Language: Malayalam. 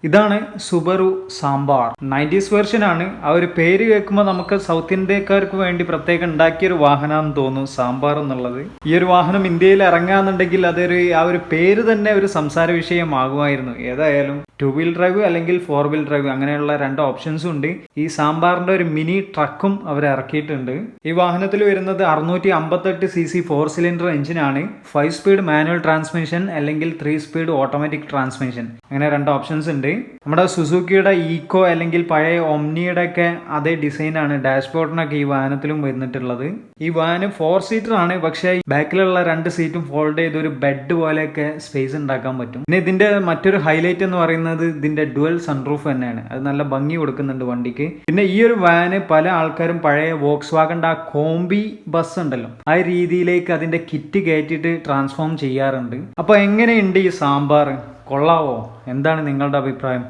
ഇതാണ് സുബറു സാമ്പാർ. 90s വെർഷൻ ആണ്. ആ ഒരു പേര് കേൾക്കുമ്പോൾ നമുക്ക് സൗത്ത് ഇന്ത്യക്കാർക്ക് വേണ്ടി പ്രത്യേകം ഉണ്ടാക്കിയൊരു വാഹനമാണെന്ന് തോന്നുന്നു സാമ്പാർ എന്നുള്ളത്. ഈ ഒരു വാഹനം ഇന്ത്യയിൽ ഇറങ്ങാന്നുണ്ടെങ്കിൽ ആ ഒരു പേര് തന്നെ ഒരു സംസാര വിഷയമാകുമായിരുന്നു. ഏതായാലും 2 വീൽ ഡ്രൈവ് അല്ലെങ്കിൽ 4 വീൽ ഡ്രൈവ് അങ്ങനെയുള്ള 2 ഓപ്ഷൻസും ഉണ്ട്. ഈ സാമ്പാറിന്റെ ഒരു മിനി ട്രക്കും അവർ ഇറക്കിയിട്ടുണ്ട്. ഈ വാഹനത്തിൽ വരുന്നത് 658cc 4 സിലിണ്ടർ എഞ്ചിനാണ്. 5 സ്പീഡ് മാനുവൽ ട്രാൻസ്മിഷൻ അല്ലെങ്കിൽ 3 സ്പീഡ് ഓട്ടോമാറ്റിക് ട്രാൻസ്മിഷൻ അങ്ങനെ 2 ഓപ്ഷൻസ് ഉണ്ട്. നമ്മുടെ സുസുക്കിയുടെ ഈക്കോ അല്ലെങ്കിൽ പഴയ ഒമ്നിയുടെ ഒക്കെ അതേ ഡിസൈനാണ് ഡാഷ്ബോർഡിനൊക്കെ ഈ വാഹനത്തിലും വന്നിട്ടുള്ളത്. ഈ വാഹനം 4 സീറ്റർ ആണ്. പക്ഷേ ബാക്കിലുള്ള 2 സീറ്റും ഫോൾഡ് ചെയ്ത് ഒരു ബെഡ് പോലെയൊക്കെ സ്പേസ് ഉണ്ടാക്കാൻ പറ്റും. പിന്നെ ഇതിന്റെ മറ്റൊരു ഹൈലൈറ്റ് എന്ന് പറയുന്നത് ഇതിന്റെ ഡുവൽ സൺറൂഫ് തന്നെയാണ്. അത് നല്ല ഭംഗി കൊടുക്കുന്നുണ്ട് വണ്ടിക്ക്. പിന്നെ ഈ ഒരു വാന് പല ആൾക്കാരും പഴയ വോക്സ് വാഗന്റെ ആ കോംബി ബസ് ഉണ്ടല്ലോ ആ രീതിയിലേക്ക് അതിന്റെ കിറ്റ് കയറ്റിയിട്ട് ട്രാൻസ്ഫോം ചെയ്യാറുണ്ട്. അപ്പൊ എങ്ങനെയുണ്ട് ഈ സാമ്പാർ? കൊള്ളാവോ? എന്താണ് നിങ്ങളുടെ അഭിപ്രായം?